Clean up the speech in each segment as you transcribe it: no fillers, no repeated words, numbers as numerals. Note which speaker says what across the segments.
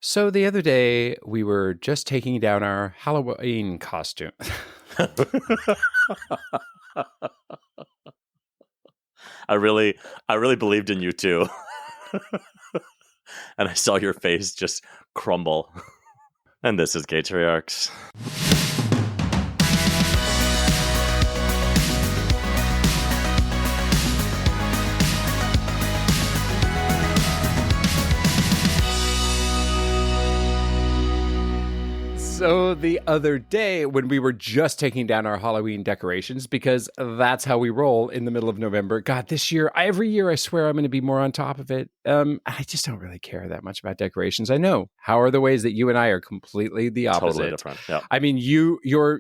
Speaker 1: So the other day, we were just taking down our Halloween costume.
Speaker 2: I really, I really believed in you too, and I saw your face just crumble. And this is Gatriarchs.
Speaker 1: So the other day, when we were just taking down our Halloween decorations, because that's how we roll in the middle of November. God, this year, every year, I swear I'm going to be more on top of it. I just don't really care that much about decorations. I know. How are the ways that you and I are completely the opposite?
Speaker 2: Totally different. Yeah.
Speaker 1: I mean, your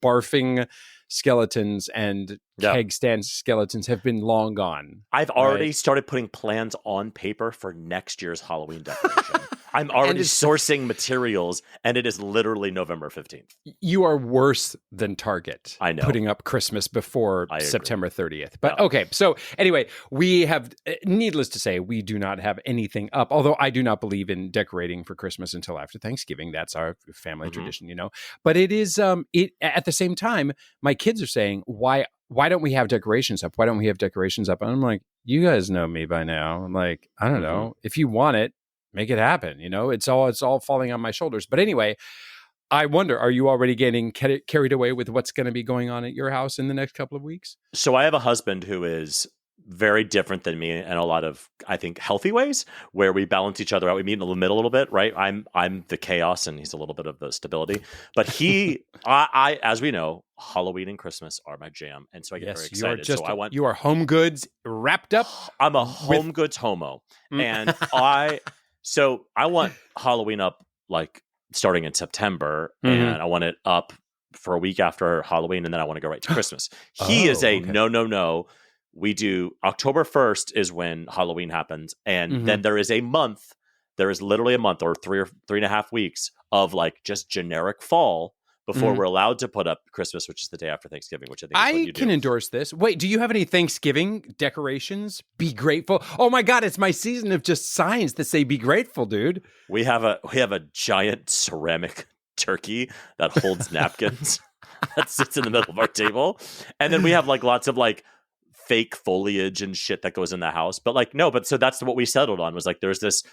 Speaker 1: barfing skeletons and keg stand skeletons have been long gone.
Speaker 2: I've already started putting plans on paper for next year's Halloween decoration. I'm already sourcing materials, and it is literally November 15th.
Speaker 1: You are worse than Target.
Speaker 2: I know.
Speaker 1: Putting up Christmas before September 30th. But okay, so anyway, we have, needless to say, we do not have anything up, although I do not believe in decorating for Christmas until after Thanksgiving. That's our family tradition, you know. But it is, at the same time, my kids are saying, why don't we have decorations up? Why don't we have decorations up? And I'm like, you guys know me by now. I'm like, I don't know. If you want it, make it happen. You know, it's all falling on my shoulders. But anyway, I wonder, are you already getting carried away with what's going to be going on at your house in the next couple of weeks?
Speaker 2: So I have a husband who is very different than me in a lot of, I think, healthy ways where we balance each other out. We meet in the middle a little bit, right? I'm the chaos and he's a little bit of the stability. But I, as we know, Halloween and Christmas are my jam, and so I get very excited.
Speaker 1: You are home goods wrapped up.
Speaker 2: I'm a home goods homo, and I want Halloween up like starting in September, and I want it up for a week after Halloween, and then I want to go right to Christmas. He is a no. We do October 1st is when Halloween happens, and then there is a month. There is literally a month or 3.5 weeks of like just generic fall before we're allowed to put up Christmas, which is the day after Thanksgiving, which I think is what you do.
Speaker 1: I can endorse this. Wait, do you have any Thanksgiving decorations? Be grateful. Oh my God, it's my season of just signs that say be grateful, dude.
Speaker 2: We have a giant ceramic turkey that holds napkins that sits in the middle of our table. And then we have like lots of like fake foliage and shit that goes in the house. But like, no, so that's what we settled on was like, there's this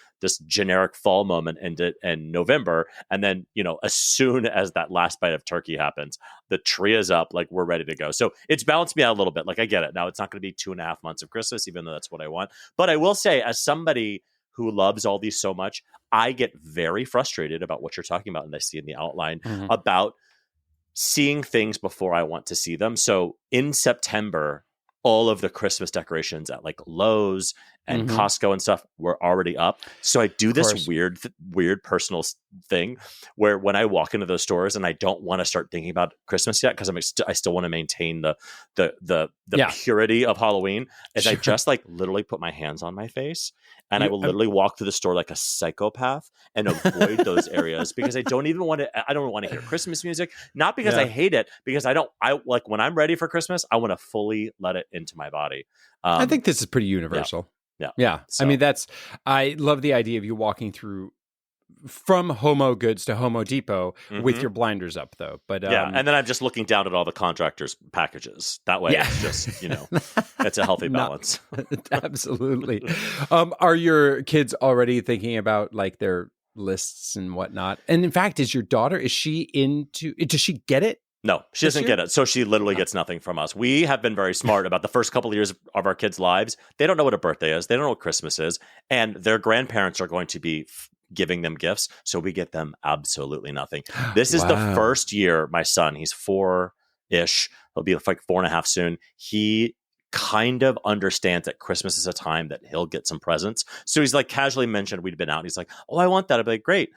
Speaker 2: generic fall moment in November. And then, you know, as soon as that last bite of turkey happens, the tree is up, like we're ready to go. So it's balanced me out a little bit. Like I get it. Now it's not going to be 2.5 months of Christmas, even though that's what I want. But I will say, as somebody who loves all these so much, I get very frustrated about what you're talking about. And I see in the outline about seeing things before I want to see them. So in September, all of the Christmas decorations at like Lowe's and Costco and stuff were already up. So I do this weird personal thing where when I walk into those stores and I don't want to start thinking about Christmas yet because I still want to maintain the purity of Halloween, is I just like literally put my hands on my face and I will literally walk through the store like a psychopath and avoid those areas because I don't want to hear Christmas music. Not because I hate it, because I like when I'm ready for Christmas, I want to fully let it into my body.
Speaker 1: I think this is pretty universal. Yeah. So. I mean, I love the idea of you walking through from Homo Goods to Homo Depot with your blinders up, though. But
Speaker 2: and then I'm just looking down at all the contractors' packages. That way, it's just, you know, it's a healthy balance.
Speaker 1: Absolutely. Are your kids already thinking about like their lists and whatnot? And in fact, does she get it?
Speaker 2: No, she doesn't get it. So she literally gets nothing from us. We have been very smart about the first couple of years of our kids' lives. They don't know what a birthday is. They don't know what Christmas is. And their grandparents are going to be giving them gifts. So we get them absolutely nothing. This is the first year, my son, he's 4-ish. He'll be like 4.5 soon. He kind of understands that Christmas is a time that he'll get some presents. So he's like casually mentioned we'd been out. And he's like, oh, I want that. I'd be like, great.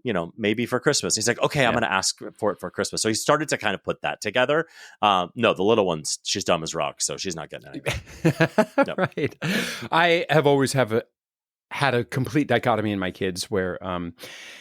Speaker 2: You know, maybe for Christmas. He's like, okay, I'm going to ask for it for Christmas. So he started to kind of put that together. No, the little one's, she's dumb as rocks, so she's not getting anything.
Speaker 1: Nope. Right. I have always had a complete dichotomy in my kids where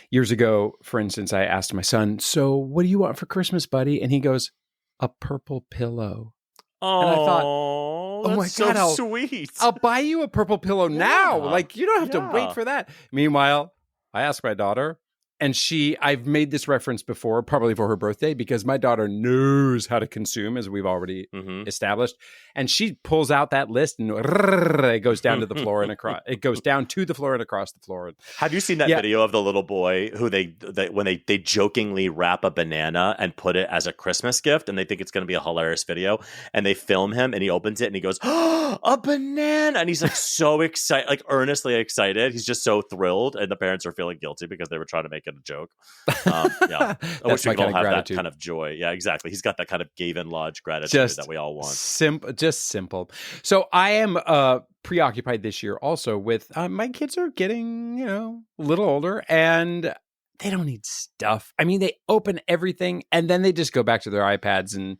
Speaker 1: years ago, for instance, I asked my son, so what do you want for Christmas, buddy? And he goes, a purple pillow.
Speaker 2: Oh, and I thought, oh my God,
Speaker 1: sweet. I'll buy you a purple pillow now. Like, you don't have to wait for that. Meanwhile, I asked my daughter, and I've made this reference before, probably for her birthday, because my daughter knows how to consume, as we've already established. And she pulls out that list and it goes down to the floor and across. It goes down to the floor and across the floor.
Speaker 2: Have you seen that video of the little boy who they when they jokingly wrap a banana and put it as a Christmas gift, and they think it's going to be a hilarious video, and they film him and he opens it and he goes, "Oh, a banana!" And he's like so excited, like earnestly excited. He's just so thrilled, and the parents are feeling guilty because they were trying to make it a joke. I wish we could all have that kind of joy. Yeah, exactly. He's got that kind of Gavin Lodge gratitude that we all want.
Speaker 1: Just simple. So I am preoccupied this year also with my kids are getting, a little older, and they don't need stuff. I mean, they open everything and then they just go back to their iPads and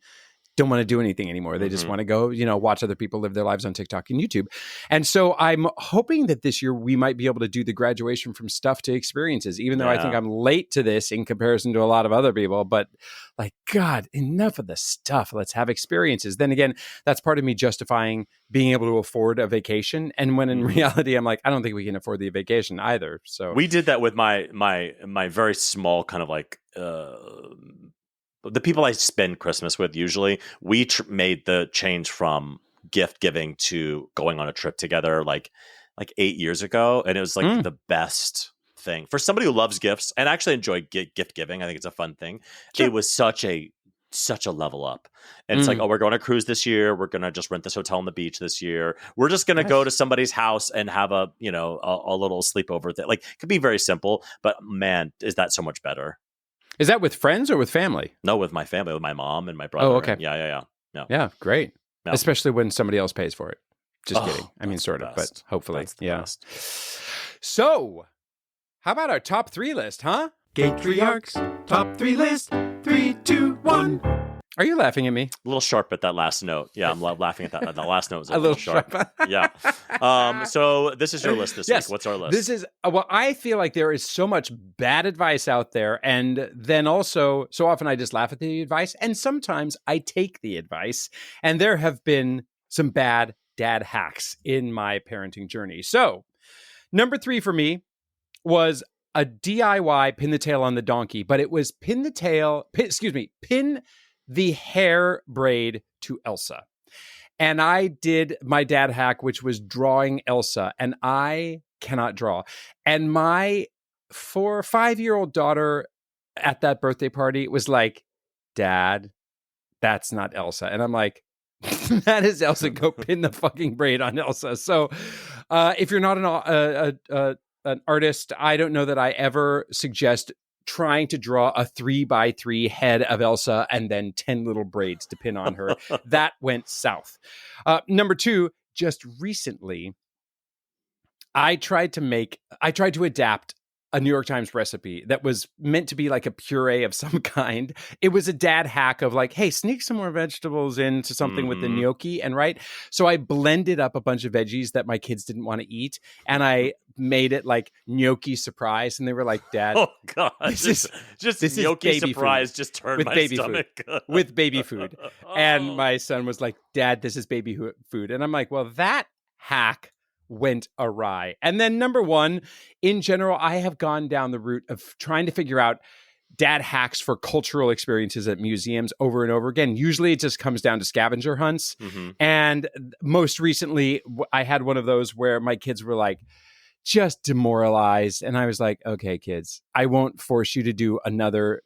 Speaker 1: don't want to do anything anymore. They just want to go, watch other people live their lives on TikTok and YouTube. And so I'm hoping that this year we might be able to do the graduation from stuff to experiences, even though I think I'm late to this in comparison to a lot of other people. But like, God, enough of the stuff. Let's have experiences. Then again, that's part of me justifying being able to afford a vacation. And when in reality, I'm like, I don't think we can afford the vacation either. So
Speaker 2: we did that with my very small kind of like, the people I spend Christmas with, usually we made the change from gift giving to going on a trip together like 8 years ago. And it was like the best thing for somebody who loves gifts and actually enjoy gift giving. I think it's a fun thing. Sure. It was such a level up. And it's like, oh, we're going to cruise this year. We're going to just rent this hotel on the beach this year. We're just going to go to somebody's house and have a little sleepover thing. Like, it could be very simple, but man, is that so much better.
Speaker 1: Is that with friends or with family?
Speaker 2: No, with my family, with my mom and my brother.
Speaker 1: Oh, okay.
Speaker 2: Yeah.
Speaker 1: Yeah, great. Yeah. Especially when somebody else pays for it. Just kidding. I mean, sort of, but hopefully.
Speaker 2: Best.
Speaker 1: So, how about our top 3 list, huh?
Speaker 3: Gatriarch's top 3 list. 3, 2, 1.
Speaker 1: Are you laughing at me?
Speaker 2: A little sharp at that last note. Yeah, I'm laughing at that. The last note was a little sharp. Yeah. So this is your list this week. What's our list?
Speaker 1: This is, I feel like there is so much bad advice out there. And then also, so often I just laugh at the advice. And sometimes I take the advice. And there have been some bad dad hacks in my parenting journey. So number 3 for me was a DIY pin the tail on the donkey. But it was pin the hair braid to Elsa. And I did my dad hack, which was drawing Elsa, and I cannot draw. And my 4 or 5-year-old daughter at that birthday party was like, "Dad, that's not Elsa." And I'm like, that is Elsa. Go pin the fucking braid on Elsa. So if you're not an artist, I don't know that I ever suggest trying to draw a 3x3 head of Elsa and then 10 little braids to pin on her. That went south. Number 2, just recently, I tried to adapt a New York Times recipe that was meant to be like a puree of some kind. It was a dad hack of like, hey, sneak some more vegetables into something with the gnocchi. And so I blended up a bunch of veggies that my kids didn't want to eat. And I made it like gnocchi surprise. And they were like, Dad,
Speaker 2: oh God, this is gnocchi surprise food. Just turned with my baby stomach.
Speaker 1: With baby food. And my son was like, Dad, this is baby food. And I'm like, well, that hack went awry. And then number 1, in general, I have gone down the route of trying to figure out dad hacks for cultural experiences at museums over and over again. Usually it just comes down to scavenger hunts. And most recently, I had one of those where my kids were like, just demoralized. And I was like, okay, kids, I won't force you to do another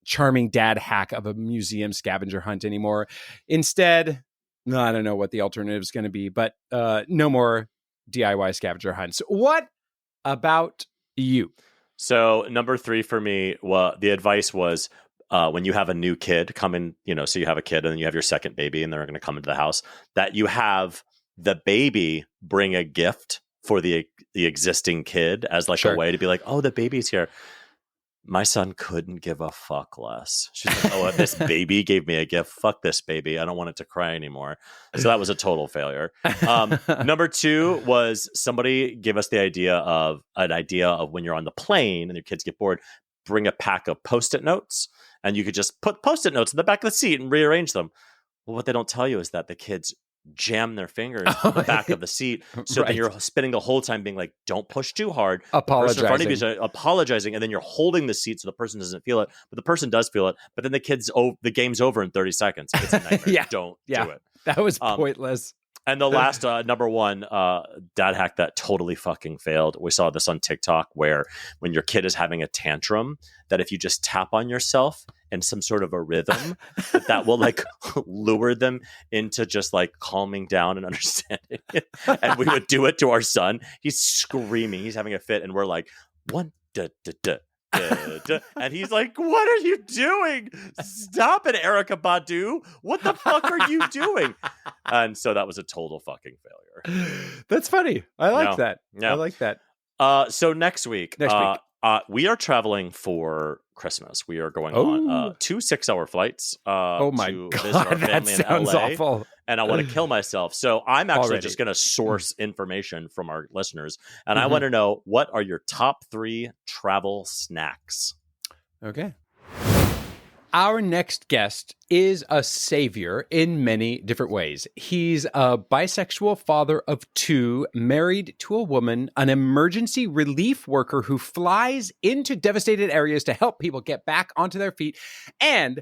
Speaker 1: charming dad hack of a museum scavenger hunt anymore. Instead, no, I don't know what the alternative is going to be, but no more DIY scavenger hunts. What about you?
Speaker 2: So number 3 for me, well, the advice was when you have a new kid come in, so you have a kid and then you have your second baby and they're going to come into the house, that you have the baby bring a gift for the existing kid as like a way to be like, oh, the baby's here. My son couldn't give a fuck less. She's like, oh, this baby gave me a gift. Fuck this baby. I don't want it to cry anymore. So that was a total failure. Number 2 was somebody gave us an idea of when you're on the plane and your kids get bored, bring a pack of Post-it notes and you could just put Post-it notes in the back of the seat and rearrange them. Well, what they don't tell you is that the kids jam their fingers on the back of the seat. So
Speaker 1: Right.
Speaker 2: then you're spending the whole time being like, don't push too hard. The person in front of you is apologizing, and then you're holding the seat so the person doesn't feel it, but the person does feel it. But then the game's over in 30 seconds. It's a nightmare. Don't do it.
Speaker 1: That was pointless.
Speaker 2: And the last number one dad hack that totally fucking failed. We saw this on TikTok where when your kid is having a tantrum, that if you just tap on yourself in some sort of a rhythm, that will like lure them into just like calming down and understanding it. And we would do it to our son. He's screaming. He's having a fit. And we're like, one, da, da, da. And he's like, what are you doing? Stop it, Erykah Badu. What the fuck are you doing? And so that was a total fucking failure.
Speaker 1: That's funny. I like that.
Speaker 2: Yeah.
Speaker 1: I like that.
Speaker 2: So next week, we are traveling for Christmas. We are going on 2 6-hour flights to visit our family in LA.
Speaker 1: Awful.
Speaker 2: And I want to kill myself. So I'm actually just going to source information from our listeners. And I want to know, what are your top 3 travel snacks?
Speaker 1: Okay. Our next guest is a savior in many different ways. He's a bisexual father of 2, married to a woman, an emergency relief worker who flies into devastated areas to help people get back onto their feet, and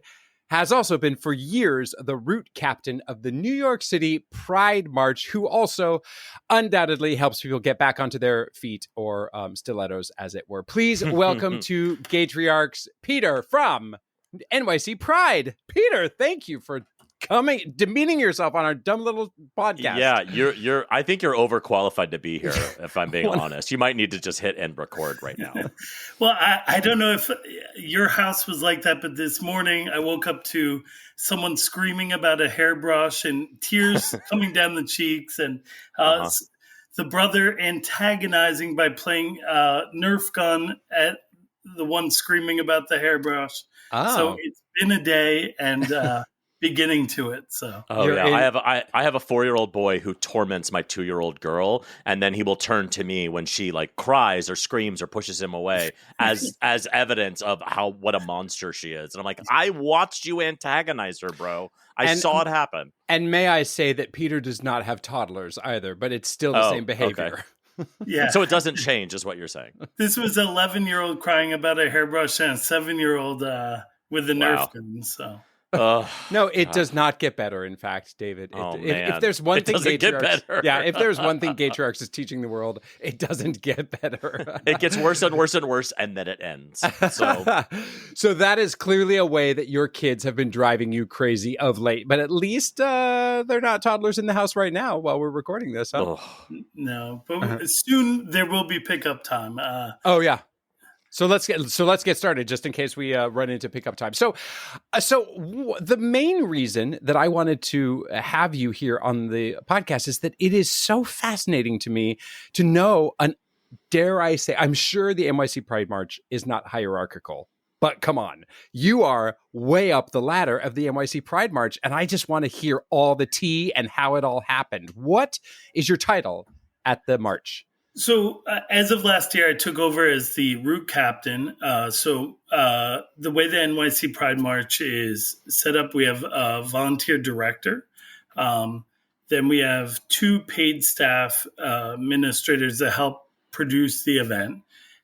Speaker 1: has also been for years the route captain of the New York City Pride March, who also undoubtedly helps people get back onto their feet, or stilettos, as it were. Please welcome to Gatriarchs, Peter from NYC Pride. Peter, thank you for coming, demeaning yourself on our dumb little podcast.
Speaker 2: Yeah, you're. I think you're overqualified to be here, if I'm being honest. You might need to just hit end record right now.
Speaker 4: Well, I don't know if your house was like that, but this morning I woke up to someone screaming about a hairbrush and tears coming down the cheeks, and the brother antagonizing by playing Nerf gun at the one screaming about the hairbrush.
Speaker 1: Oh.
Speaker 4: So it's been a day, and beginning to it. So
Speaker 2: I have a 4-year-old boy who torments my 2-year-old girl, and then he will turn to me when she like cries or screams or pushes him away as evidence of what a monster she is. And I'm like, I watched you antagonize her, bro. I saw it happen.
Speaker 1: And may I say that Peter does not have toddlers either, but it's still the same behavior.
Speaker 2: Okay.
Speaker 4: Yeah.
Speaker 2: So it doesn't change, is what you're saying.
Speaker 4: This was an 11-year-old crying about a hairbrush and a 7-year-old with a Nerf gun. So.
Speaker 1: No, it does not get better. In fact, David, if there's one thing if there's one thing Gatriarchs is teaching the world, it doesn't get better.
Speaker 2: It gets worse and worse and worse, and then it ends.
Speaker 1: So that is clearly a way that your kids have been driving you crazy of late. But at least they're not toddlers in the house right now while we're recording this. Huh?
Speaker 4: No, but soon there will be pickup time.
Speaker 1: So let's get started, just in case we run into pickup time. So the main reason that I wanted to have you here on the podcast is that it is so fascinating to me to know, dare I say, I'm sure the NYC Pride March is not hierarchical, but come on, you are way up the ladder of the NYC Pride March, and I just want to hear all the tea and how it all happened. What is your title at the march?
Speaker 4: So as of last year, I took over as the route captain. The way the NYC Pride March is set up, we have a volunteer director. Then we have 2 paid staff administrators that help produce the event.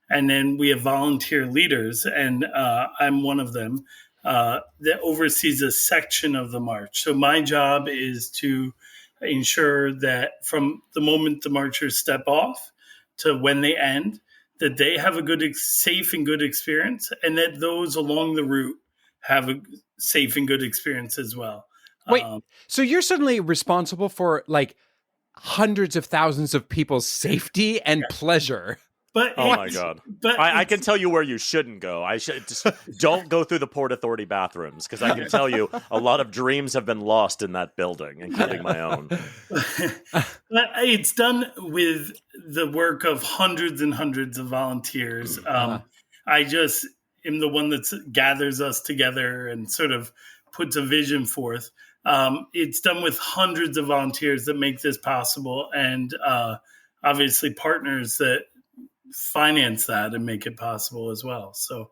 Speaker 4: And then we have volunteer leaders, and I'm one of them, that oversees a section of the march. So my job is to ensure that from the moment the marchers step off to when they end, that they have a good, safe and good experience, and that those along the route have a safe and good experience as well.
Speaker 1: Wait, so you're suddenly responsible for like hundreds of thousands of people's safety and pleasure.
Speaker 4: But
Speaker 2: oh my God! But I can tell you where you shouldn't go. I should just don't go through the Port Authority bathrooms, because I can tell you a lot of dreams have been lost in that building, including my own.
Speaker 4: It's done with the work of hundreds and hundreds of volunteers. I just am the one that gathers us together and sort of puts a vision forth. It's done with hundreds of volunteers that make this possible, and obviously partners that finance that and make it possible as well. So,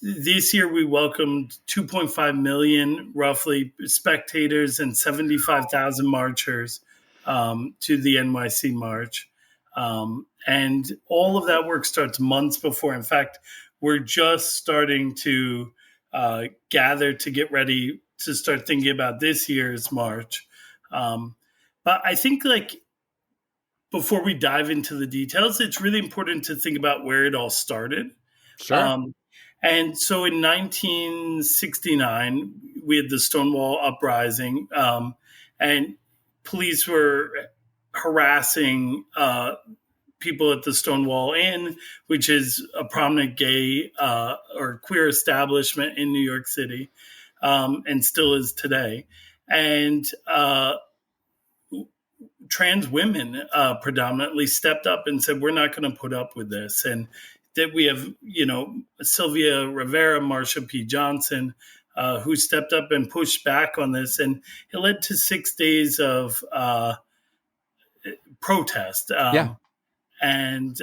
Speaker 4: this year we welcomed 2.5 million roughly spectators and 75,000 marchers to the NYC March. And all of that work starts months before. In fact, we're just starting to gather to get ready to start thinking about this year's march. But I think like before we dive into the details, it's really important to think about where it all started.
Speaker 1: Sure.
Speaker 4: And so in 1969, we had the Stonewall Uprising, and police were harassing people at the Stonewall Inn, which is a prominent gay or queer establishment in New York City, and still is today. And trans women predominantly stepped up and said, we're not going to put up with this. And that we have, Sylvia Rivera, Marsha P. Johnson, who stepped up and pushed back on this. And it led to 6 days of protest. And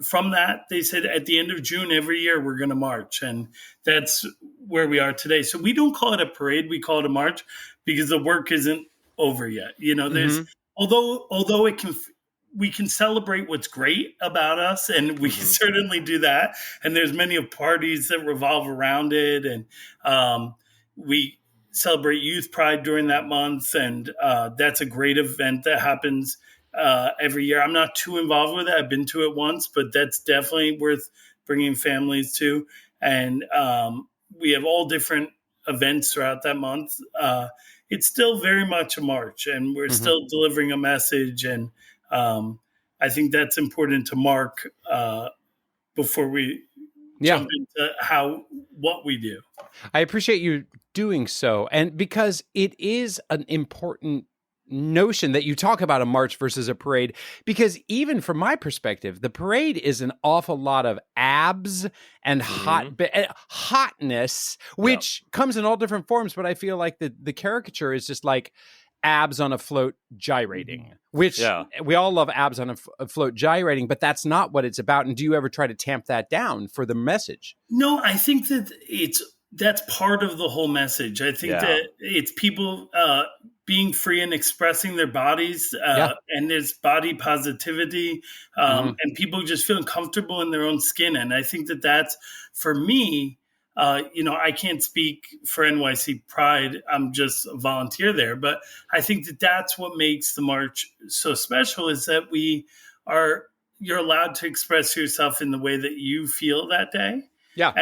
Speaker 4: from that, they said at the end of June every year, we're going to march. And that's where we are today. So we don't call it a parade. We call it a march because the work isn't over yet. There's, although we can celebrate what's great about us, and we can certainly do that. And there's many of parties that revolve around it. And we celebrate Youth Pride during that month. And that's a great event that happens every year. I'm not too involved with it. I've been to it once, but that's definitely worth bringing families to. And we have all different events throughout that month. It's still very much a march, and we're still delivering a message. And I think that's important to mark before we jump into what we do.
Speaker 1: I appreciate you doing so. And because it is an important notion that you talk about a march versus a parade, because even from my perspective, the parade is an awful lot of abs and hotness, which comes in all different forms. But I feel like the caricature is just like abs on a float gyrating, which we all love abs on a float gyrating, but that's not what it's about. And do you ever try to tamp that down for the message?
Speaker 4: No, I think that that's part of the whole message. I think that it's people being free and expressing their bodies, and there's body positivity, and people just feeling comfortable in their own skin. And I think that that's, for me, I can't speak for NYC Pride. I'm just a volunteer there. But I think that that's what makes the march so special, is that you're allowed to express yourself in the way that you feel that day. Yeah.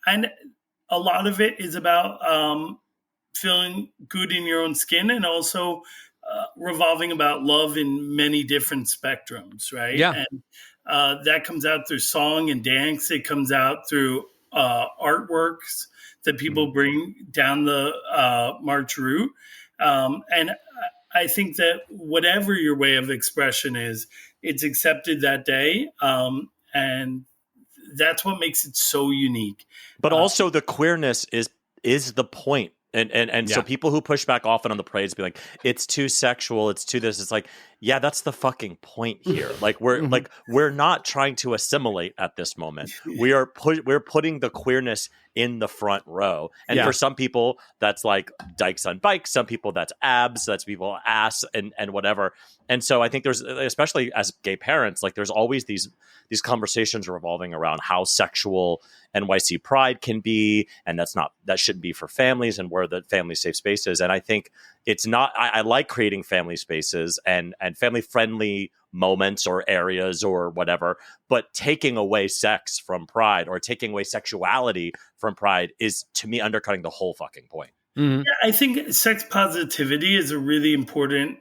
Speaker 4: And a lot of it is about feeling good in your own skin, and also revolving about love in many different spectrums, right? Yeah. And that comes out through song and dance. It comes out through artworks that people bring down the march route. And I think that whatever your way of expression is, it's accepted that day. And that's what makes it so unique.
Speaker 2: But also the queerness is the point. And so people who push back often on the parades be like, it's too sexual, it's too this. It's like, yeah, that's the fucking point here. Like we're not trying to assimilate at this moment. We're putting the queerness in the front row. And for some people, that's like dykes on bikes. Some people, that's abs. That's people ass and whatever. And so I think there's, especially as gay parents, like there's always these conversations revolving around how sexual NYC Pride can be, and that shouldn't be for families, and where the family safe spaces. And I think it's not. I like creating family spaces and family friendly moments or areas or whatever, but taking away sex from Pride or taking away sexuality from Pride is, to me, undercutting the whole fucking point.
Speaker 4: Yeah, I think sex positivity is a really important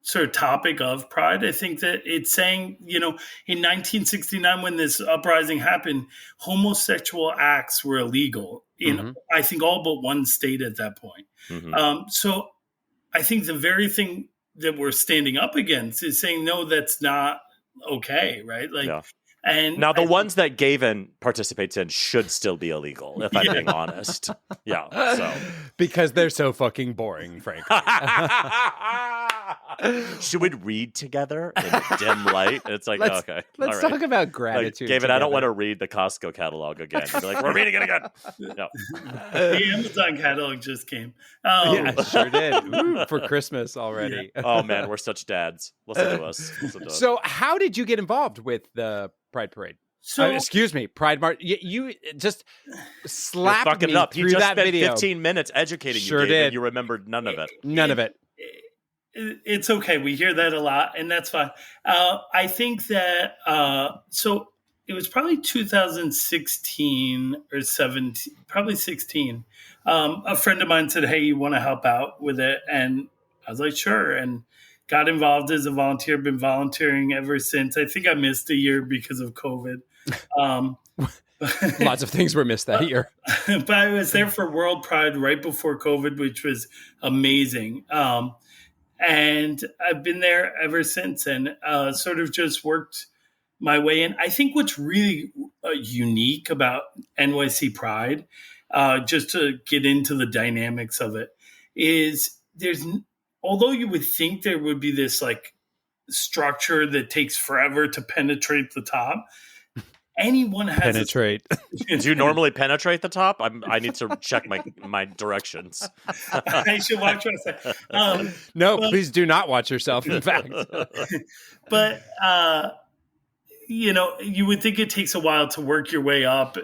Speaker 4: sort of topic of Pride. I think that it's saying, in 1969, when this uprising happened, homosexual acts were illegal in, I think, all but one state at that point. So I think the very thing that we're standing up against is saying, no, that's not okay, right? And
Speaker 2: now the ones that Gavin participates in should still be illegal, if I'm being honest. Yeah. So
Speaker 1: because they're so fucking boring, frankly.
Speaker 2: Should we read together in a dim light? And it's like, okay.
Speaker 1: Let's
Speaker 2: all right.
Speaker 1: talk about gratitude.
Speaker 2: David, I don't want
Speaker 1: together.
Speaker 2: to read the Costco catalog again. You'd be like, we're reading it again. No.
Speaker 4: The Amazon catalog just came.
Speaker 1: Yeah, it sure did. Ooh, for Christmas already.
Speaker 2: Oh, man, we're such dads. Listen to us.
Speaker 1: So how did you get involved with the Pride Parade?
Speaker 4: So
Speaker 1: excuse me, Pride March. You just slapped
Speaker 2: fucking
Speaker 1: me
Speaker 2: it up.
Speaker 1: through
Speaker 2: He just
Speaker 1: that
Speaker 2: spent
Speaker 1: video.
Speaker 2: 15 minutes educating
Speaker 1: Sure
Speaker 2: you, David.
Speaker 1: did.
Speaker 2: You remembered none of it.
Speaker 1: None of it.
Speaker 4: It's okay. We hear that a lot, and that's fine. I think that so it was probably 2016 or 17, probably 16. A friend of mine said, "Hey, you want to help out with it?" And I was like, "Sure." And got involved as a volunteer. Been volunteering ever since. I think I missed a year because of COVID.
Speaker 1: Lots of things were missed that year.
Speaker 4: But I was there for World Pride right before COVID, which was amazing. And I've been there ever since, and sort of just worked my way in. I think what's really unique about NYC Pride, just to get into the dynamics of it, is although you would think there would be this like structure that takes forever to penetrate the top, anyone has
Speaker 1: penetrate.
Speaker 2: Do you normally penetrate the top? I need to check my directions.
Speaker 4: I should watch myself.
Speaker 1: No, please do not watch yourself. In fact,
Speaker 4: but you would think it takes a while to work your way up.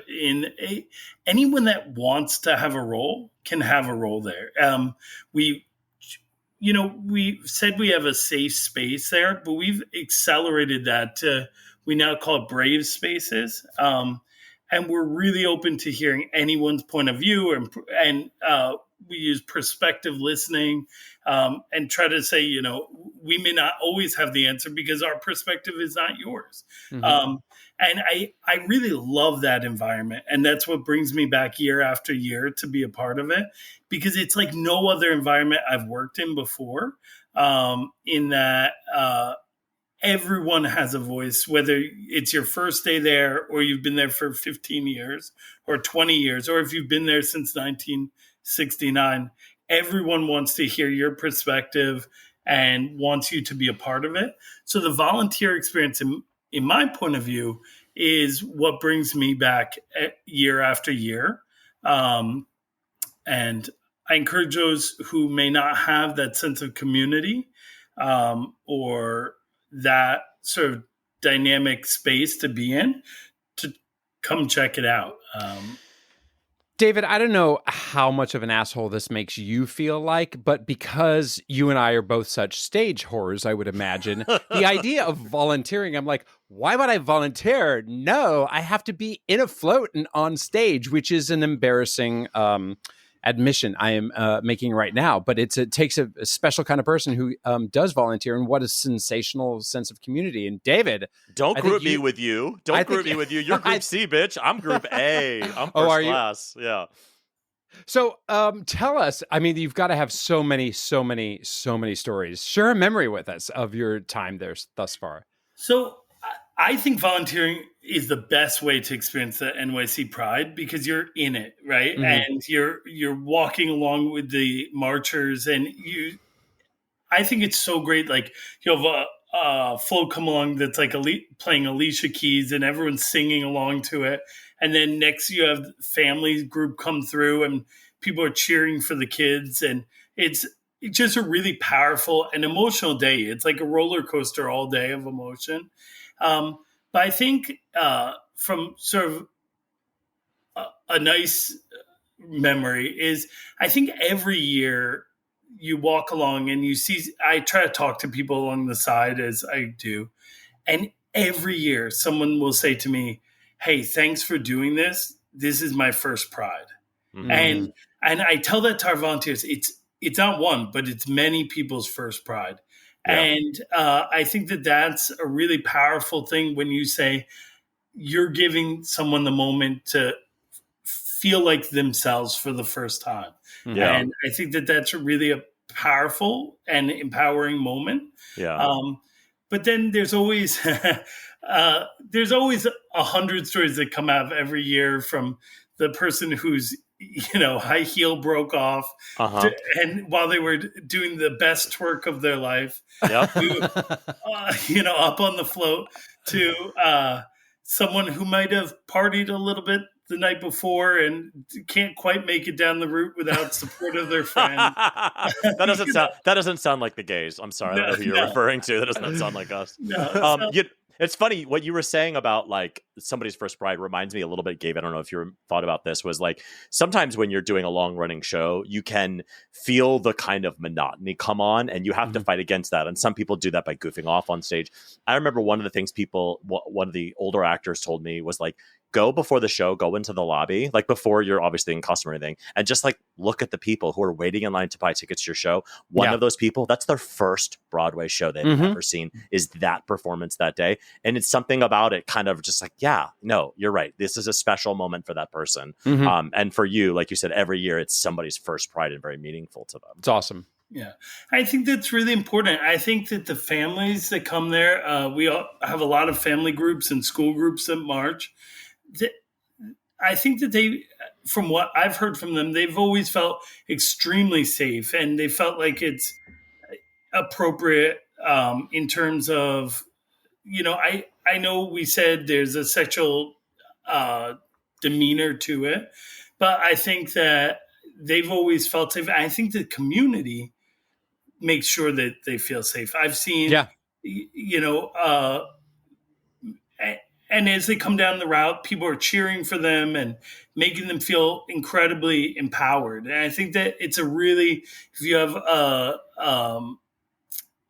Speaker 4: Anyone that wants to have a role can have a role there. We said we have a safe space there, but we've accelerated that to. We now call it Brave Spaces, and we're really open to hearing anyone's point of view, and we use perspective listening, and try to say, we may not always have the answer because our perspective is not yours. Mm-hmm. And I really love that environment, and that's what brings me back year after year to be a part of it, because it's like no other environment I've worked in before, in that everyone has a voice, whether it's your first day there or you've been there for 15 years or 20 years, or if you've been there since 1969, everyone wants to hear your perspective and wants you to be a part of it. So the volunteer experience, in my point of view, is what brings me back year after year. And I encourage those who may not have that sense of community, or that sort of dynamic space to be in, to come check it out.
Speaker 1: David, I don't know how much of an asshole this makes you feel like, but because you and I are both such stage whores, I would imagine, the idea of volunteering, I'm like, why would I volunteer? No, I have to be in a float and on stage, which is an embarrassing admission I am making right now, but it takes a special kind of person who does volunteer, and what a sensational sense of community. And David,
Speaker 2: don't group me with you. Don't group me with you. You're Group C, bitch. I'm Group A. I'm first class. Yeah.
Speaker 1: So tell us. I mean, you've got to have so many stories. Share a memory with us of your time there thus far.
Speaker 4: So I think volunteering is the best way to experience the NYC Pride, because you're in it, right? Mm-hmm. And you're walking along with the marchers, and I think it's so great. Like, you have a float come along that's like playing Alicia Keys, and everyone's singing along to it. And then next you have family group come through, and people are cheering for the kids, and it's just a really powerful and emotional day. It's like a roller coaster all day of emotion. But I think from sort of a nice memory is, I think every year you walk along and you see, I try to talk to people along the side as I do. And every year someone will say to me, hey, thanks for doing this. This is my first Pride. Mm-hmm. And I tell that to our volunteers. It's not one, but it's many people's first Pride. Yeah. And I think that's a really powerful thing when you say you're giving someone the moment to feel like themselves for the first time. Yeah. And I think that's really a powerful and empowering moment. Yeah. But then there's always 100 stories that come out of every year from the person who's high heel broke off, and while they were doing the best twerk of their life,
Speaker 2: Yep.
Speaker 4: up on the float, to someone who might have partied a little bit the night before and can't quite make it down the route without support of their friend.
Speaker 2: That doesn't sound like the gays. I'm sorry, I don't know who you're referring to. That does not sound like us.
Speaker 4: No,
Speaker 2: it's funny what you were saying about like somebody's first bride reminds me a little bit, Gabe. I don't know if you thought about this. Was like sometimes when you're doing a long running show, you can feel the kind of monotony come on, and you have to fight against that. And some people do that by goofing off on stage. I remember one of the things one of the older actors told me was like, go before the show, go into the lobby, like before you're obviously in costume or anything, and just like look at the people who are waiting in line to buy tickets to your show. One of those people, that's their first Broadway show they've ever seen, is that performance that day. And it's something about it kind of just like, yeah, no, you're right. This is a special moment for that person. And for you, like you said, every year it's somebody's first Pride and very meaningful to them.
Speaker 1: It's awesome.
Speaker 4: Yeah, I think that's really important. I think that the families that come there, we all have a lot of family groups and school groups that march. I think that they, from what I've heard from them, they've always felt extremely safe, and they felt like it's appropriate in terms of, I know we said there's a sexual demeanor to it, but I think that they've always felt safe. I think the community makes sure that they feel safe. I've seen, and as they come down the route, people are cheering for them and making them feel incredibly empowered. And I think that it's if you have a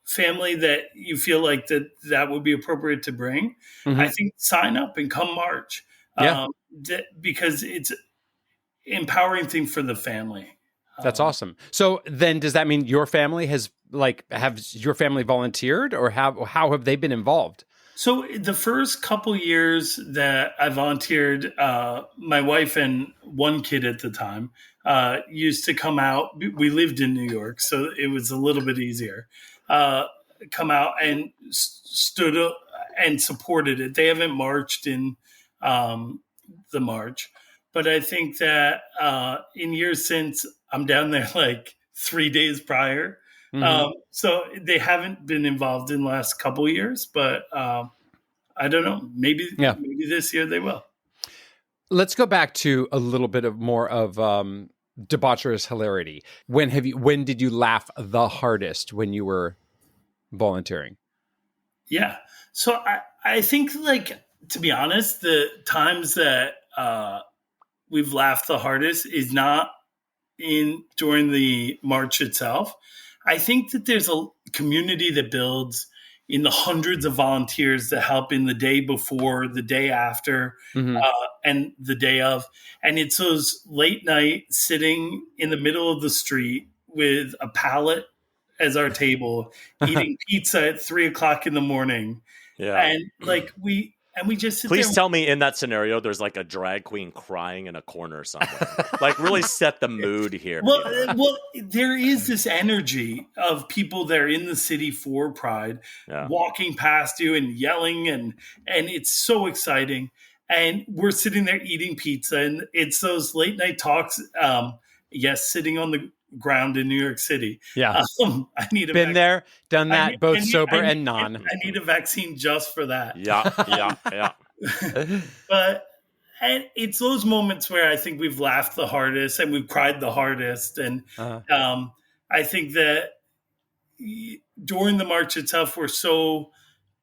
Speaker 4: family that you feel like that would be appropriate to bring, I think sign up and come march. Because it's empowering thing for the family.
Speaker 1: That's awesome. So then does that mean your family have your family volunteered, or how have they been involved?
Speaker 4: So the first couple years that I volunteered, my wife and one kid at the time used to come out. We lived in New York, so it was a little bit easier. Come out and stood up and supported it. They haven't marched in the march, but I think that in years since, I'm down there like 3 days prior. So they haven't been involved in the last couple of years, but I don't know. Maybe this year they will.
Speaker 1: Let's go back to a little bit more of debaucherous hilarity. When did you laugh the hardest when you were volunteering? Yeah.
Speaker 4: So I think, like, to be honest, the times that we've laughed the hardest is not during the march itself. I think that there's a community that builds in the hundreds of volunteers that help in the day before, the day after, and the day of. And it's those late night sitting in the middle of the street with a pallet as our table, eating pizza at 3:00 in the morning.
Speaker 2: Yeah.
Speaker 4: And like we just sit
Speaker 2: Please
Speaker 4: there.
Speaker 2: tell me in that scenario there's like a drag queen crying in a corner somewhere. Like really set the mood here.
Speaker 4: Well, there is this energy of people that are in the city for Pride, walking past you and yelling, and it's so exciting. And we're sitting there eating pizza, and it's those late night talks. Sitting on the ground in New York City.
Speaker 1: Yeah.
Speaker 4: I need a
Speaker 1: been there, done that, both sober and non.
Speaker 4: I need a vaccine just for that.
Speaker 2: Yeah.
Speaker 4: And it's those moments where I think we've laughed the hardest and we've cried the hardest. And I think that during the march itself, we're so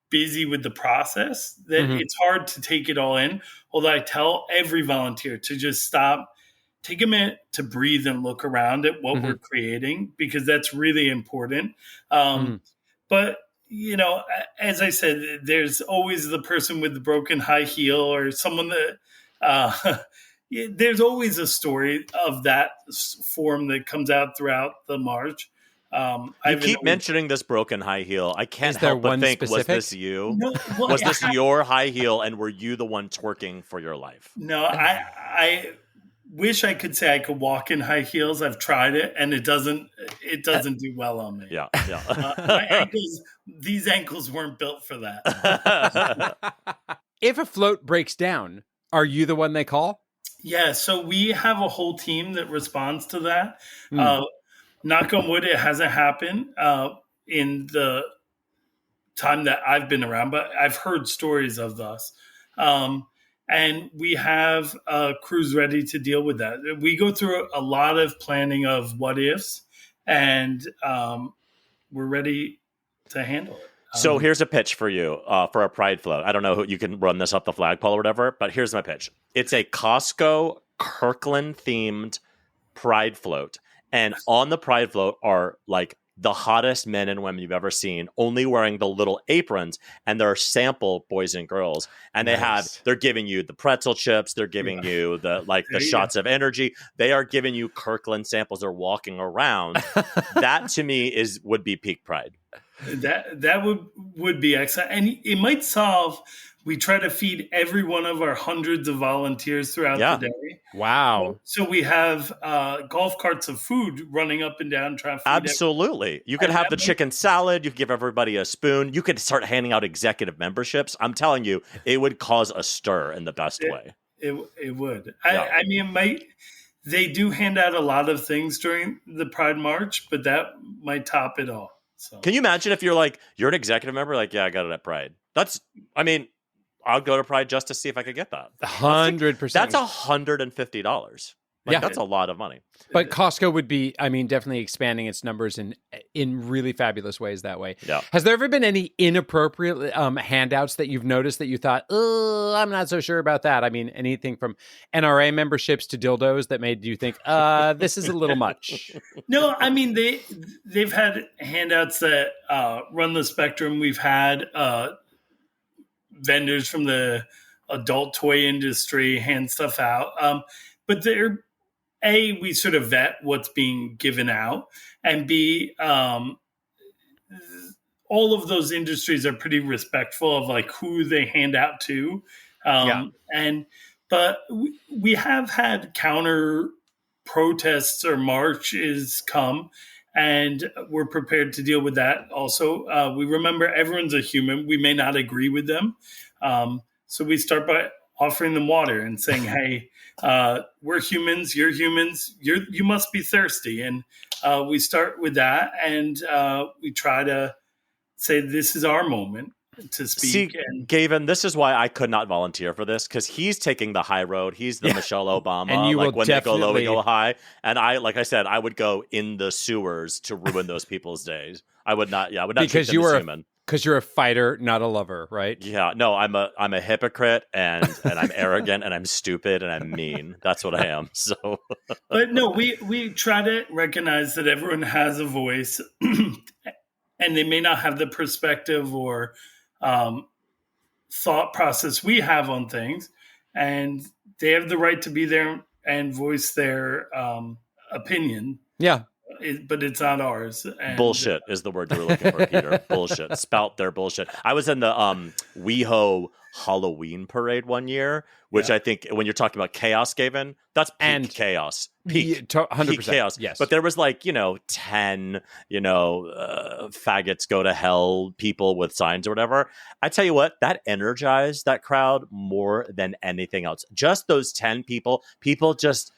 Speaker 4: busy with the process that it's hard to take it all in. Although I tell every volunteer to just stop, take a minute to breathe and look around at what we're creating, because that's really important. But, as I said, there's always the person with the broken high heel, or someone that there's always a story of that form that comes out throughout the march.
Speaker 2: You keep mentioning this broken high heel. I can't help but think,
Speaker 1: specific?
Speaker 2: Was this you?
Speaker 4: No,
Speaker 2: was this your high heel, and were you the one twerking for your life?
Speaker 4: No, I wish I could say I could walk in high heels. I've tried it, and it doesn't do well on me.
Speaker 2: Yeah.
Speaker 4: These ankles weren't built for that.
Speaker 1: If a float breaks down, are you the one they call?
Speaker 4: Yeah, so we have a whole team that responds to that.
Speaker 1: Mm.
Speaker 4: Knock on wood, it hasn't happened in the time that I've been around, but I've heard stories of this. Um, and we have crews ready to deal with that. We go through a lot of planning of what ifs, and we're ready to handle it.
Speaker 2: So here's a pitch for you for a Pride float. I don't know who you can run this up the flagpole or whatever, but here's my pitch. It's a Costco Kirkland themed Pride float. And on the Pride float are like the hottest men and women you've ever seen, only wearing the little aprons, and they're sample boys and girls. And they're giving you the pretzel chips, they're giving you the shots of energy. They are giving you Kirkland samples. They're walking around. That to me would be peak Pride.
Speaker 4: That would be excellent, and it might solve. We try to feed every one of our hundreds of volunteers throughout the day.
Speaker 1: Wow!
Speaker 4: So we have golf carts of food running up and down, trying to feed
Speaker 2: Absolutely. You could have the chicken salad. You could give everybody a spoon. You could start handing out executive memberships. I'm telling you, it would cause a stir in the best way.
Speaker 4: It would. I mean, they do hand out a lot of things during the Pride March, but that might top it all. So.
Speaker 2: Can you imagine if you're an executive member? Like, yeah, I got it at Pride. I'll go to Pride just to see if I could get that.
Speaker 1: 100%.
Speaker 2: That's $150. That's a lot of money.
Speaker 1: But Costco would be, definitely expanding its numbers in really fabulous ways that way.
Speaker 2: Yeah.
Speaker 1: Has there ever been any inappropriate handouts that you've noticed that you thought, oh, I'm not so sure about that? I mean, anything from NRA memberships to dildos that made you think, this is a little much.
Speaker 4: No, I mean, they've had handouts that run the spectrum. We've had vendors from the adult toy industry hand stuff out. But we sort of vet what's being given out, and B, all of those industries are pretty respectful of like who they hand out to. But we have had counter protests or marches come, and we're prepared to deal with that. Also, we remember everyone's a human. We may not agree with them. So we start by offering them water and saying, hey, we're humans, you're humans, you must be thirsty. And we start with that, and we try to say this is our moment to speak.
Speaker 2: See, Gavin, this is why I could not volunteer for this, because he's taking the high road. He's the Michelle Obama.
Speaker 1: And you will
Speaker 2: when
Speaker 1: definitely...
Speaker 2: they go low, we go high. And like I said, I would go in the sewers to ruin those people's days. I would not treat them as human.
Speaker 1: Because you're a fighter, not a lover, right?
Speaker 2: Yeah, no, I'm a hypocrite, and I'm arrogant, and I'm stupid, and I'm mean. That's what I am. So,
Speaker 4: but no, we try to recognize that everyone has a voice, and they may not have the perspective or thought process we have on things, and they have the right to be there and voice their opinion.
Speaker 1: Yeah.
Speaker 4: But it's not ours. And
Speaker 2: bullshit is the word you were looking for, Peter. Bullshit. Spout their bullshit. I was in the WeHo Halloween parade one year, which I think when you're talking about chaos, Gavin, that's peak chaos. Peak
Speaker 1: 100%
Speaker 2: chaos.
Speaker 1: Yes.
Speaker 2: But there was 10, faggots go to hell people with signs or whatever. I tell you what, that energized that crowd more than anything else. Just those 10 people just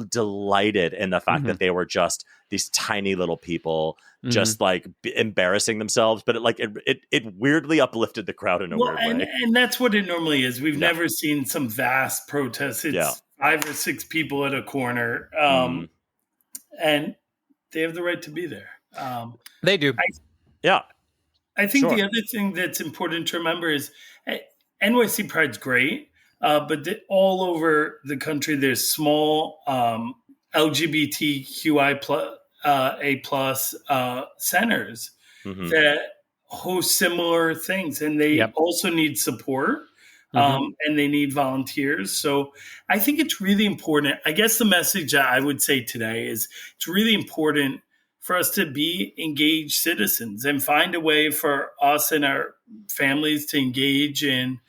Speaker 2: delighted in the fact that they were just these tiny little people, just embarrassing themselves, but it weirdly uplifted the crowd in a weird way.
Speaker 4: And that's what it normally is. We've never seen some vast protests. It's 5 or 6 people at a corner, and they have the right to be there.
Speaker 1: They do.
Speaker 4: I think the other thing that's important to remember is NYC Pride's great. But all over the country, there's small LGBTQI A+ centers that host similar things, and they also need support, and they need volunteers. So I think it's really important. I guess the message that I would say today is it's really important for us to be engaged citizens and find a way for us and our families to engage in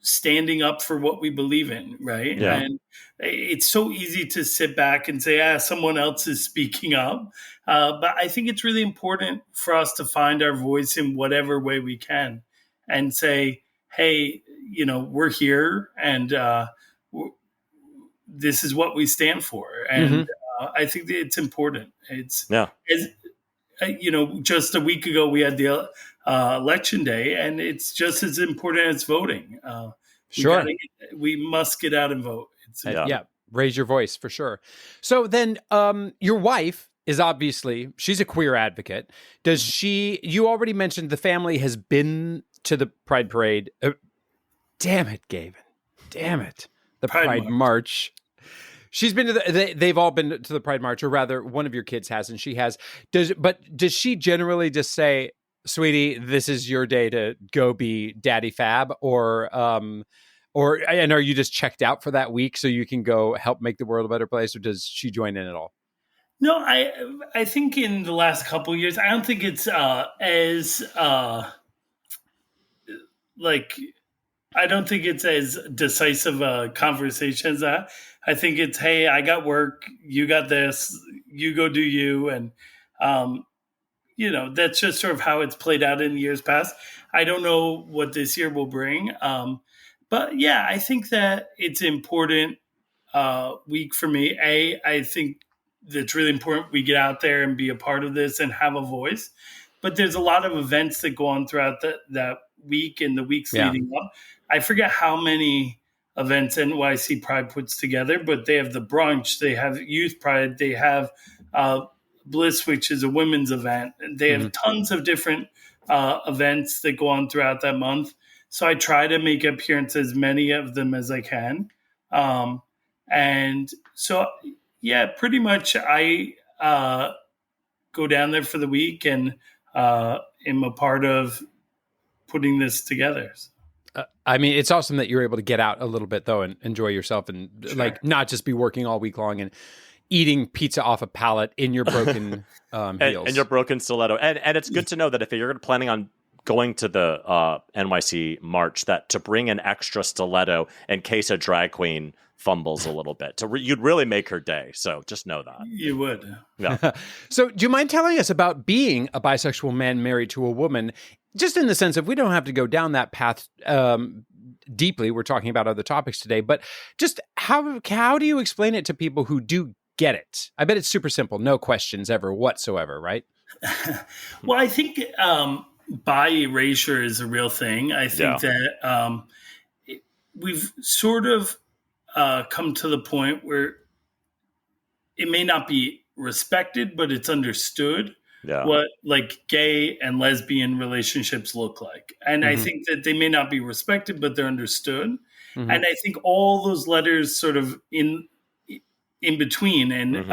Speaker 4: standing up for what we believe in, right?
Speaker 2: Yeah.
Speaker 4: And it's so easy to sit back and say, someone else is speaking up. But I think it's really important for us to find our voice in whatever way we can and say, hey, we're here, and this is what we stand for. And I think that it's important. It's, just a week ago we had the election day, and it's just as important as voting. We must get out and vote.
Speaker 1: Raise your voice for sure. So then your wife is obviously, she's a queer advocate. You already mentioned the family has been to the Pride Parade. Damn it, Gavin. Damn it. The Pride March. She's been to they've all been to the Pride March, or rather one of your kids has, and she has. Does she generally just say, sweetie, this is your day to go be daddy fab, and are you just checked out for that week so you can go help make the world a better place, or does she join in at all?
Speaker 4: No, I think in the last couple of years, I don't think it's I don't think it's as decisive a conversation as that. I think it's, hey, I got work, you got this, you go do you. And, that's just sort of how it's played out in years past. I don't know what this year will bring. But yeah, I think that it's an important week for me. I think that's really important we get out there and be a part of this and have a voice. But there's a lot of events that go on throughout that week and the weeks leading up. I forget how many events NYC Pride puts together, but they have the brunch, they have Youth Pride, they have Bliss, which is a women's event. They have tons of different events that go on throughout that month. So I try to make appearances, many of them as I can. And so, yeah, pretty much I go down there for the week and am a part of putting this together.
Speaker 1: I mean, it's awesome that you're able to get out a little bit, though, and enjoy yourself and not just be working all week long and eating pizza off a pallet in your broken heels.
Speaker 2: And your broken stiletto. And it's good to know that if you're planning on going to the NYC March, that to bring an extra stiletto in case a drag queen fumbles a little bit. You'd really make her day. So just know that.
Speaker 4: You would.
Speaker 2: Yeah.
Speaker 1: So do you mind telling us about being a bisexual man married to a woman, just in the sense of we don't have to go down that path deeply. We're talking about other topics today, but just how do you explain it to people who do get it? I bet it's super simple. No questions ever whatsoever, right?
Speaker 4: Well, I think bi erasure is a real thing. I think that we've sort of come to the point where it may not be respected, but it's understood what like gay and lesbian relationships look like. And I think that they may not be respected, but they're understood. And I think all those letters sort of in between and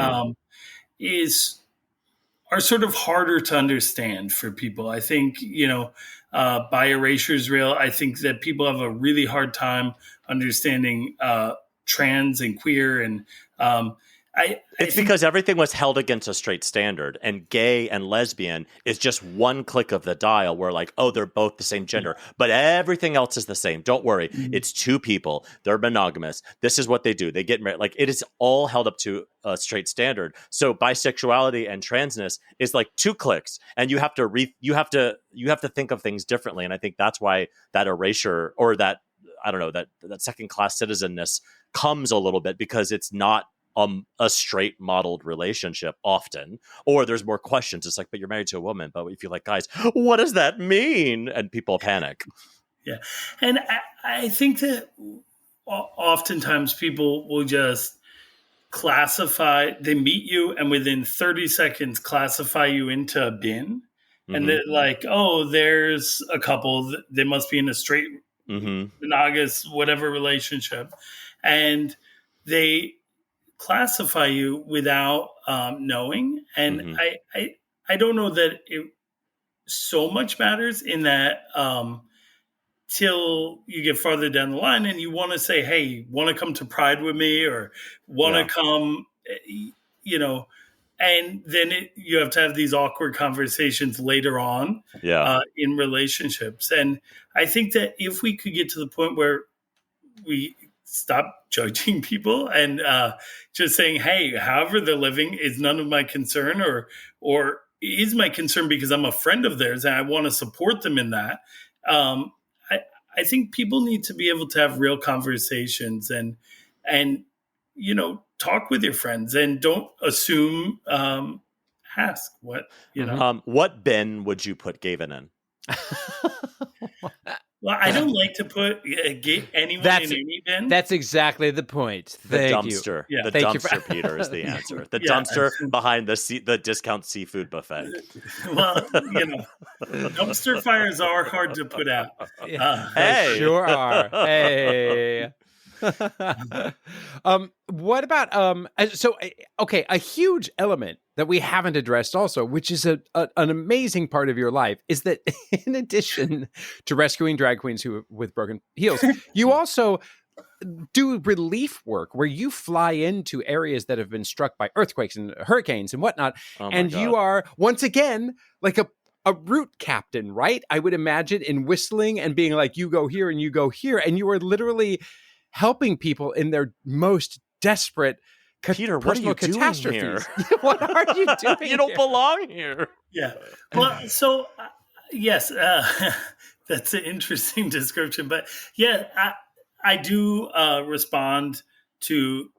Speaker 4: are sort of harder to understand for people. I think, bi erasure is real. I think that people have a really hard time understanding trans and queer. And
Speaker 2: it's because everything was held against a straight standard, and gay and lesbian is just one click of the dial where like, oh, they're both the same gender, but everything else is the same. Don't worry. It's two people. They're monogamous. This is what they do. They get married. Like it is all held up to a straight standard. So bisexuality and transness is like two clicks, and you have to think of things differently. And I think that's why that erasure or that, I don't know, that second class citizenness comes a little bit, because it's not a straight modeled relationship often, or there's more questions. It's like, but you're married to a woman, but if you're like, guys, what does that mean? And people panic.
Speaker 4: Yeah. And I think that oftentimes people will just they meet you and within 30 seconds classify you into a bin. And they're like, oh, there's a couple, they must be in a straight monogamous whatever relationship. And they classify you without knowing. And I don't know that it so much matters in that till you get farther down the line and you want to say, hey, want to come to Pride with me, or want to come, and then you have to have these awkward conversations later on in relationships. And I think that if we could get to the point where we stop judging people and just saying, hey, however they're living is none of my concern, or is my concern because I'm a friend of theirs and I want to support them in that. I think people need to be able to have real conversations and talk with your friends and don't assume. Ask what
Speaker 2: What bin would you put Gavin in?
Speaker 4: Well, I don't like to put anyone in any bin.
Speaker 1: That's exactly the point.
Speaker 2: The
Speaker 1: Thank
Speaker 2: dumpster.
Speaker 1: you.
Speaker 2: The
Speaker 1: Thank
Speaker 2: dumpster, Peter, is the answer. The dumpster behind the discount seafood buffet.
Speaker 4: Well, dumpster fires are hard to put out.
Speaker 1: They sure are. Hey. What about a huge element that we haven't addressed also, which is an amazing part of your life, is that in addition to rescuing drag queens with broken heels, you also do relief work where you fly into areas that have been struck by earthquakes and hurricanes and whatnot, and you are once again like a route captain, right? I would imagine, in whistling and being like, you go here and you go here, and you are literally helping people in their most desperate
Speaker 2: Peter, what are you
Speaker 1: catastrophes.
Speaker 2: Doing here?
Speaker 1: What are you doing?
Speaker 2: You don't belong here.
Speaker 4: Yeah. Well, so yes, that's an interesting description. But yeah, I do respond to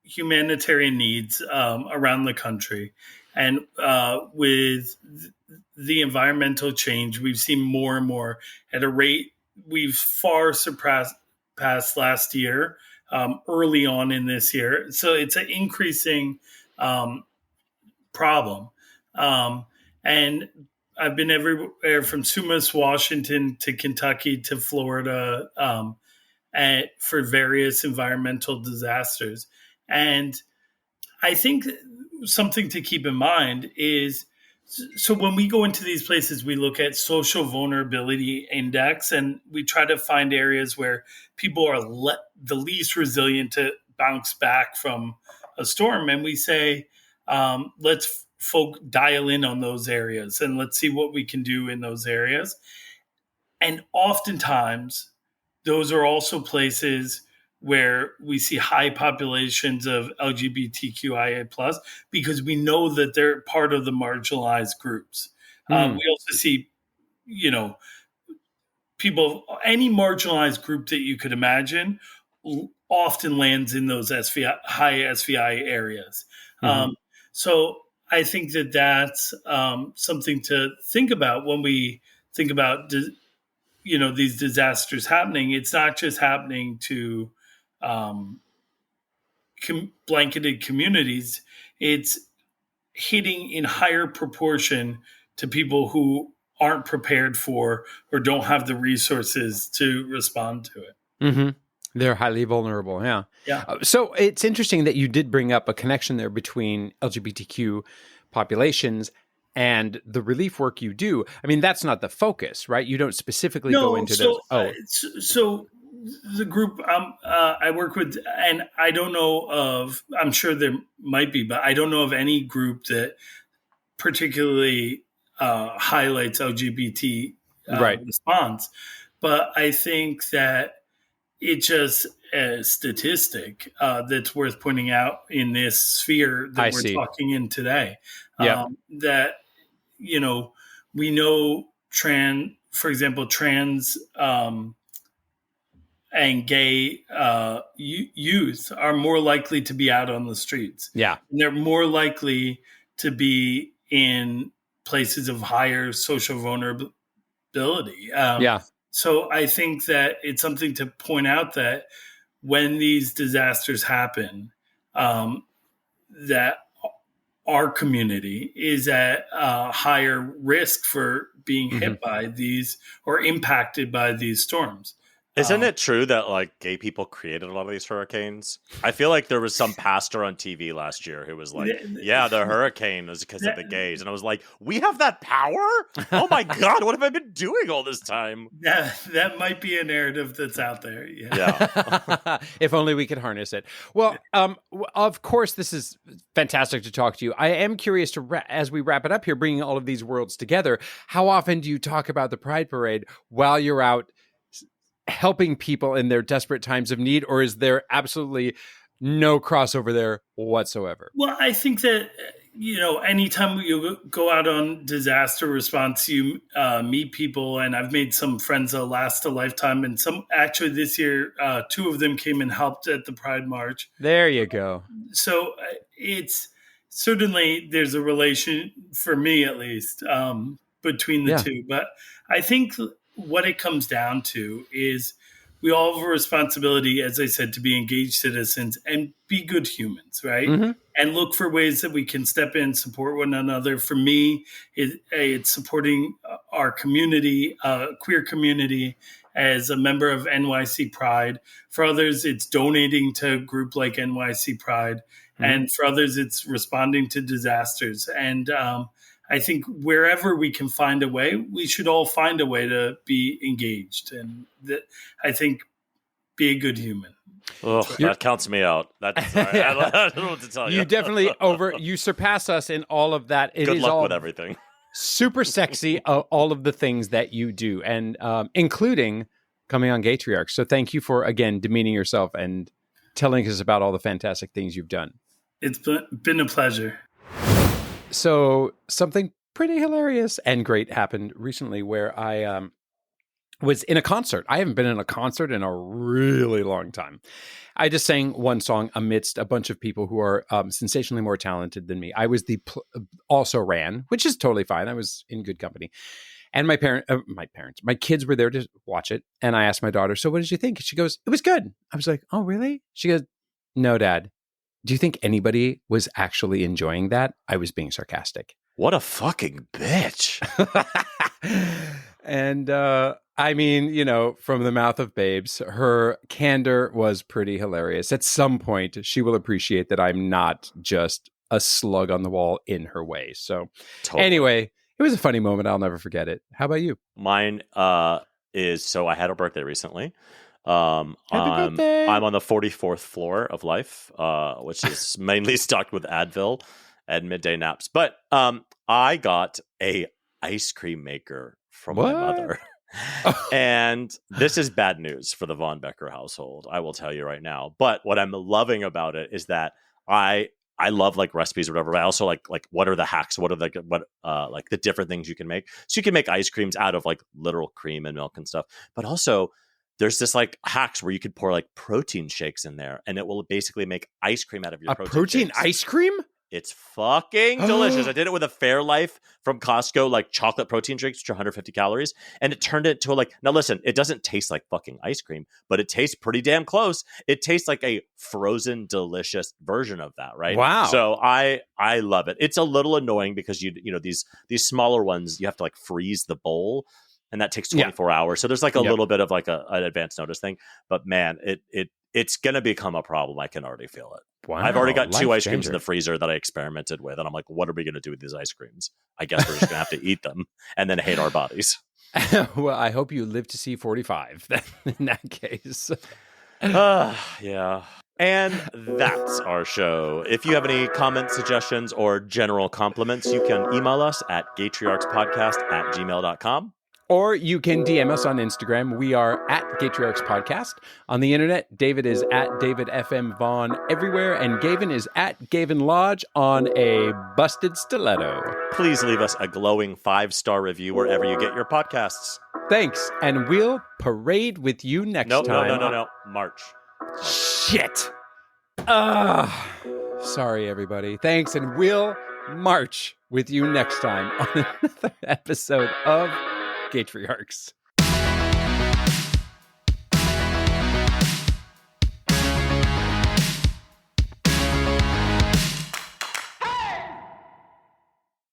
Speaker 4: humanitarian needs around the country, and with the environmental change, we've seen more and more at a rate we've far surpassed last year, early on in this year. So it's an increasing problem. And I've been everywhere from Sumas, Washington to Kentucky to Florida for various environmental disasters. And I think something to keep in mind is, so when we go into these places, we look at social vulnerability index, and we try to find areas where people are the least resilient to bounce back from a storm. And we say, let's dial in on those areas and let's see what we can do in those areas. And oftentimes, those are also places where we see high populations of LGBTQIA+, because we know that they're part of the marginalized groups. We also see, people, any marginalized group that you could imagine often lands in those high SVI areas. So I think that that's something to think about when we think about, these disasters happening. It's not just happening to blanketed communities. It's hitting in higher proportion to people who aren't prepared for or don't have the resources to respond to it.
Speaker 1: Mm-hmm. They're highly vulnerable. Yeah. So it's interesting that you did bring up a connection there between LGBTQ populations and the relief work you do. I mean, that's not the focus, right? You don't specifically go into those.
Speaker 4: So the group I work with, and I don't know of, I'm sure there might be, but I don't know of any group that particularly highlights LGBT response. But I think that it's just a statistic that's worth pointing out in this sphere that we're talking in today. That, we know for example, trans and gay youth are more likely to be out on the streets. Yeah. And they're more likely to be in places of higher social vulnerability. So I think that it's something to point out that when these disasters happen, that our community is at higher risk for being hit by these or impacted by these storms.
Speaker 2: Isn't it true that gay people created a lot of these hurricanes? I feel like there was some pastor on TV last year who was like, yeah, the hurricane was because of the gays. And I was like, we have that power? Oh my God, what have I been doing all this time?
Speaker 4: That might be a narrative that's out there.
Speaker 1: Yeah. If only we could harness it. Well, of course, this is fantastic to talk to you. I am curious as we wrap it up here, bringing all of these worlds together, how often do you talk about the Pride Parade while you're out helping people in their desperate times of need, or is there absolutely no crossover there whatsoever?
Speaker 4: Well, I think that, anytime you go out on disaster response, you meet people, and I've made some friends that last a lifetime. And actually this year, 2 of them came and helped at the Pride March.
Speaker 1: There you go.
Speaker 4: So it's certainly there's a relation, for me at least, between the two. But I think what it comes down to is we all have a responsibility, as I said, to be engaged citizens and be good humans, right?
Speaker 1: Mm-hmm.
Speaker 4: And look for ways that we can step in, support one another. For me, it's supporting our community, queer community, as a member of NYC Pride. For others, it's donating to a group like NYC Pride. Mm-hmm. And for others, it's responding to disasters. And I think wherever we can find a way, we should all find a way to be engaged. And I think be a good human.
Speaker 2: Oh, that counts me out. That's sorry. I don't know what to tell you.
Speaker 1: You definitely you surpass us in all of that.
Speaker 2: Good luck with everything.
Speaker 1: Super sexy, all of the things that you do, and including coming on Gatriarchs. So thank you for, again, demeaning yourself and telling us about all the fantastic things you've done.
Speaker 4: It's been a pleasure.
Speaker 1: So something pretty hilarious and great happened recently where I was in a concert. I haven't been in a concert in a really long time. I just sang one song amidst a bunch of people who are sensationally more talented than me. I was also ran, which is totally fine. I was in good company. And my kids were there to watch it. And I asked my daughter, so what did you think? And she goes, it was good. I was like, oh, really? She goes, no, Dad. Do you think anybody was actually enjoying that? I was being sarcastic.
Speaker 2: What a fucking bitch.
Speaker 1: And I mean, from the mouth of babes, her candor was pretty hilarious. At some point, she will appreciate that I'm not just a slug on the wall in her way. So Anyway, it was a funny moment. I'll never forget it. How about you?
Speaker 2: Mine is, so I had a birthday recently.
Speaker 1: Happy birthday.
Speaker 2: I'm on the 44th floor of life, which is mainly stocked with Advil and midday naps. But I got a ice cream maker from my mother. And this is bad news for the Von Becker household, I will tell you right now. But what I'm loving about it is that I love like recipes or whatever, but I also like what are the hacks? What are the different things you can make? So you can make ice creams out of like literal cream and milk and stuff. But also there's this like hacks where you could pour like protein shakes in there and it will basically make ice cream out of your protein shakes.
Speaker 1: Ice cream?
Speaker 2: It's fucking delicious. I did it with a Fairlife from Costco, like chocolate protein drinks, which are 150 calories. And it turned it to now listen, it doesn't taste like fucking ice cream, but it tastes pretty damn close. It tastes like a frozen, delicious version of that, right?
Speaker 1: Wow.
Speaker 2: So I love it. It's a little annoying because these smaller ones, you have to like freeze the bowl. And that takes 24 hours. So there's like a little bit of like an advance notice thing. But man, it's going to become a problem. I can already feel it.
Speaker 1: Wow,
Speaker 2: I've already got 2 ice creams in the freezer that I experimented with. And I'm like, what are we going to do with these ice creams? I guess we're just going to have to eat them and then hate our bodies.
Speaker 1: Well, I hope you live to see 45 in that case.
Speaker 2: Yeah. And that's our show. If you have any comments, suggestions, or general compliments, you can email us at gatriarchspodcast@gmail.com.
Speaker 1: Or you can DM us on Instagram. We are at Gatriarchs Podcast. On the internet, David is at David FM Vaughn everywhere, and Gavin is at Gavin Lodge on a busted stiletto.
Speaker 2: Please leave us a glowing 5-star review wherever you get your podcasts.
Speaker 1: Thanks, and we'll parade with you next time.
Speaker 2: No. March.
Speaker 1: Shit. Sorry, everybody. Thanks, and we'll march with you next time on another episode of Gatriarchs.